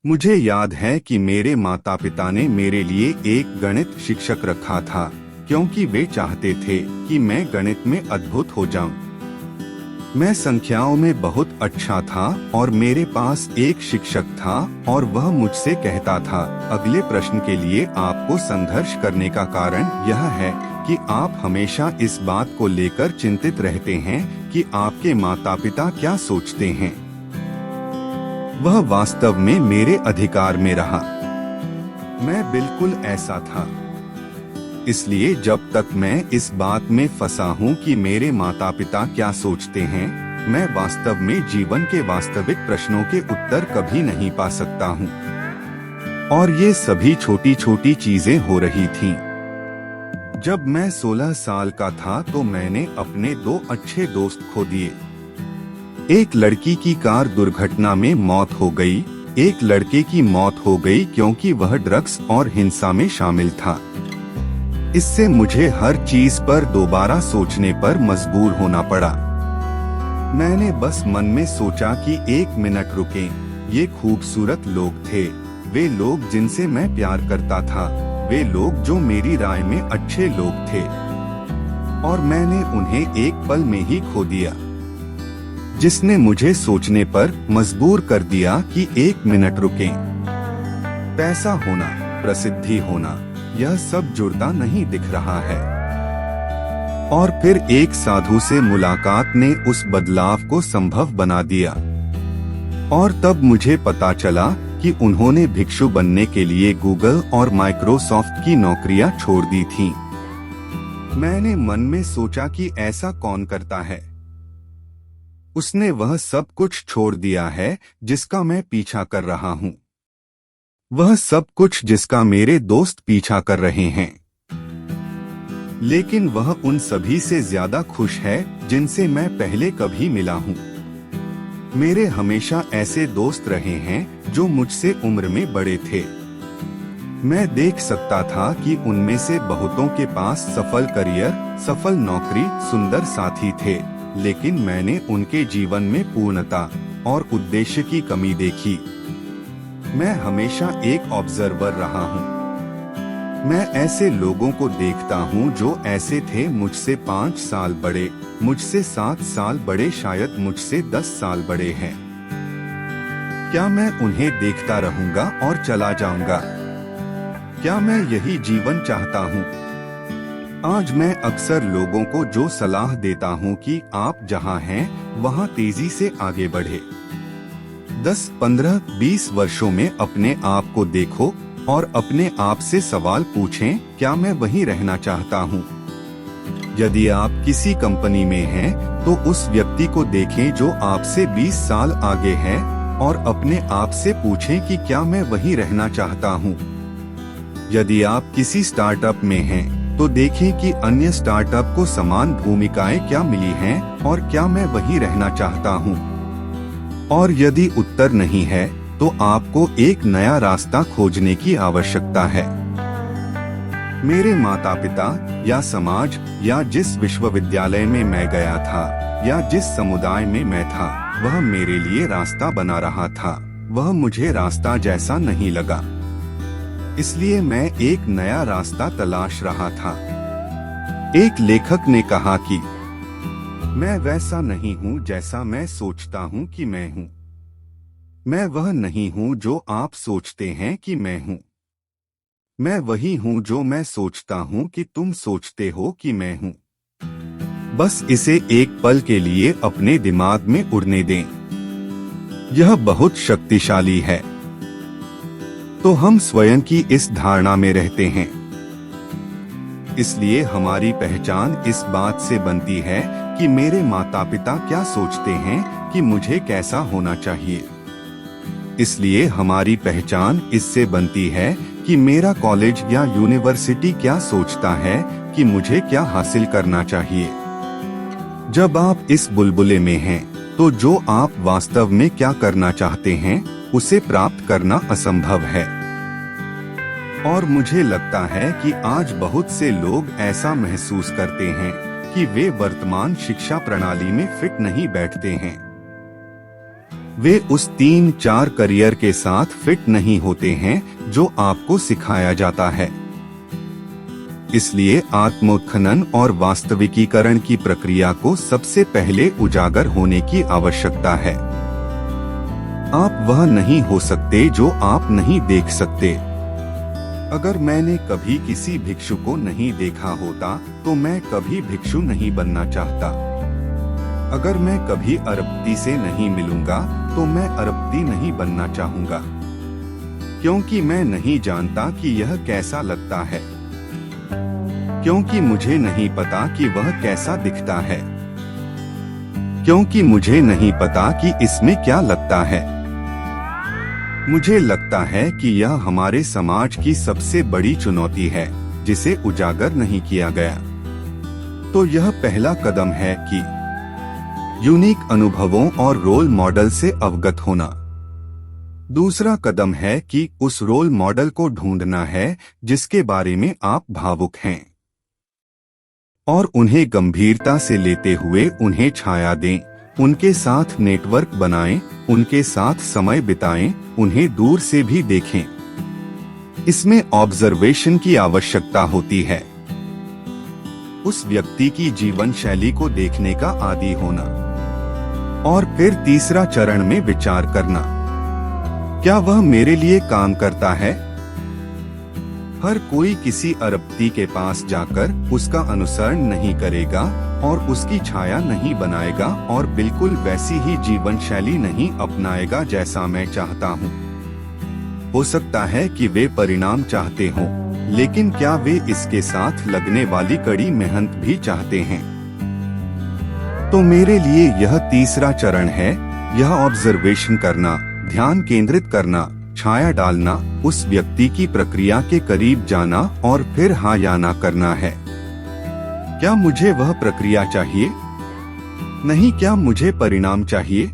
मुझे याद है कि मेरे माता पिता ने मेरे लिए एक गणित शिक्षक रखा था, क्योंकि वे चाहते थे कि मैं गणित में अद्भुत हो जाऊं। मैं संख्याओं में बहुत अच्छा था और मेरे पास एक शिक्षक था और वह मुझसे कहता था, अगले प्रश्न के लिए आपको संघर्ष करने का कारण यह है कि आप हमेशा इस बात को लेकर चिंतित रहते हैं कि आपके माता पिता क्या सोचते हैं। वह वास्तव में मेरे अधिकार में रहा। मैं बिल्कुल ऐसा था। इसलिए जब तक मैं इस बात में फंसा हूँ कि मेरे माता पिता क्या सोचते हैं, मैं वास्तव में जीवन के वास्तविक प्रश्नों के उत्तर कभी नहीं पा सकता हूँ। और ये सभी छोटी छोटी चीजें हो रही थीं। जब मैं 16 साल का था तो मैंने अपने 2 अच्छे दोस्त खो दिए। एक लड़की की कार दुर्घटना में मौत हो गई, एक लड़के की मौत हो गई क्योंकि वह ड्रग्स और हिंसा में शामिल था। इससे मुझे हर चीज पर दोबारा सोचने पर मजबूर होना पड़ा। मैंने बस मन में सोचा कि 1 मिनट रुकें। ये खूबसूरत लोग थे, वे लोग जिनसे मैं प्यार करता था, वे लोग जो मेरी राय में अच्छे लोग थे, और मैंने उन्हें एक पल में ही खो दिया, जिसने मुझे सोचने पर मजबूर कर दिया कि 1 मिनट रुकें। पैसा होना, प्रसिद्धि होना, यह सब जुड़ता नहीं दिख रहा है। और फिर एक साधु से मुलाकात ने उस बदलाव को संभव बना दिया। और तब मुझे पता चला कि उन्होंने भिक्षु बनने के लिए गूगल और माइक्रोसॉफ्ट की नौकरियां छोड़ दी थीं। मैंने मन में सोचा कि ऐसा कौन करता है। उसने वह सब कुछ छोड़ दिया है जिसका मैं पीछा कर रहा हूँ, वह सब कुछ जिसका मेरे दोस्त पीछा कर रहे हैं। लेकिन वह उन सभी से ज्यादा खुश है जिनसे मैं पहले कभी मिला हूँ। मेरे हमेशा ऐसे दोस्त रहे हैं जो मुझसे उम्र में बड़े थे। मैं देख सकता था कि उनमें से बहुतों के पास सफल करियर, सफल नौकरी, सुंदर साथी थे, लेकिन मैंने उनके जीवन में पूर्णता और उद्देश्य की कमी देखी। मैं हमेशा एक ऑब्जर्वर रहा हूँ। मैं ऐसे लोगों को देखता हूँ जो ऐसे थे, मुझसे 5 साल बड़े, मुझसे 7 साल बड़े, शायद मुझसे 10 साल बड़े हैं। क्या मैं उन्हें देखता रहूंगा और चला जाऊंगा? क्या मैं यही जीवन चाहता हूँ? आज मैं अक्सर लोगों को जो सलाह देता हूँ कि आप जहाँ हैं वहाँ तेजी से आगे बढ़े। 10, 15, 20 वर्षों में अपने आप को देखो और अपने आप से सवाल पूछें, क्या मैं वहीं रहना चाहता हूँ? यदि आप किसी कंपनी में हैं, तो उस व्यक्ति को देखें जो आपसे 20 साल आगे है और अपने आप से पूछें कि क्या मैं वहीं रहना चाहता हूँ। यदि आप किसी स्टार्टअप में हैं, तो देखें कि अन्य स्टार्टअप को समान भूमिकाएं क्या मिली हैं और क्या मैं वहीं रहना चाहता हूँ। और यदि उत्तर नहीं है, तो आपको एक नया रास्ता खोजने की आवश्यकता है। मेरे माता पिता या समाज या जिस विश्वविद्यालय में मैं गया था या जिस समुदाय में मैं था, वह मेरे लिए रास्ता बना रहा था, वह मुझे रास्ता जैसा नहीं लगा। इसलिए मैं एक नया रास्ता तलाश रहा था। एक लेखक ने कहा कि मैं वैसा नहीं हूँ जैसा मैं सोचता हूँ कि मैं हूँ। मैं वह नहीं हूँ जो आप सोचते हैं कि मैं हूँ। मैं वही हूँ जो मैं सोचता हूँ कि तुम सोचते हो कि मैं हूँ। बस इसे एक पल के लिए अपने दिमाग में उड़ने दें। यह बहुत शक्तिशाली है। तो हम स्वयं की इस धारणा में रहते हैं। इसलिए हमारी पहचान इस बात से बनती है कि मेरे माता पिता क्या सोचते हैं कि मुझे कैसा होना चाहिए। इसलिए हमारी पहचान इससे बनती है कि मेरा कॉलेज या यूनिवर्सिटी क्या सोचता है कि मुझे क्या हासिल करना चाहिए। जब आप इस बुलबुले में हैं, तो जो आप वास्तव में क्या करना चाहते हैं, उसे प्राप्त करना असंभव है। और मुझे लगता है कि आज बहुत से लोग ऐसा महसूस करते हैं कि वे वर्तमान शिक्षा प्रणाली में फिट नहीं बैठते हैं। वे उस 3-4 करियर के साथ फिट नहीं होते हैं जो आपको सिखाया जाता है। इसलिए आत्मोत्खनन और वास्तविकीकरण की प्रक्रिया को सबसे पहले उजागर होने की आवश्यकता है। आप वह नहीं हो सकते जो आप नहीं देख सकते। अगर मैंने कभी किसी भिक्षु को नहीं देखा होता तो मैं कभी भिक्षु नहीं बनना चाहता। अगर मैं कभी अरबपति से नहीं मिलूंगा तो मैं अरबपति नहीं बनना चाहूंगा, क्योंकि मैं नहीं जानता कि यह कैसा लगता है, क्योंकि मुझे नहीं पता कि वह कैसा दिखता है, क्योंकि मुझे नहीं पता कि इसमें क्या लगता है। मुझे लगता है कि यह हमारे समाज की सबसे बड़ी चुनौती है जिसे उजागर नहीं किया गया। तो यह पहला कदम है कि यूनिक अनुभवों और रोल मॉडल से अवगत होना। दूसरा कदम है कि उस रोल मॉडल को ढूंढना है जिसके बारे में आप भावुक हैं, और उन्हें गंभीरता से लेते हुए उन्हें छाया दें, उनके साथ नेटवर्क बनाएं, उनके साथ समय बिताएं, उन्हें दूर से भी देखें। इसमें ऑब्जर्वेशन की आवश्यकता होती है, उस व्यक्ति की जीवन शैली को देखने का आदी होना। और फिर तीसरा चरण में विचार करना, क्या वह मेरे लिए काम करता है? हर कोई किसी अरबपति के पास जाकर उसका अनुसरण नहीं करेगा और उसकी छाया नहीं बनाएगा और बिल्कुल वैसी ही जीवन शैली नहीं अपनाएगा जैसा मैं चाहता हूँ। हो सकता है कि वे परिणाम चाहते हों, लेकिन क्या वे इसके साथ लगने वाली कड़ी मेहनत भी चाहते हैं? तो मेरे लिए यह तीसरा चरण है, यह ऑब्जर्वेशन करना, ध्यान केंद्रित करना, छाया डालना, उस व्यक्ति की प्रक्रिया के करीब जाना और फिर हाँ या ना करना है। क्या मुझे वह प्रक्रिया चाहिए? नहीं, क्या मुझे परिणाम चाहिए?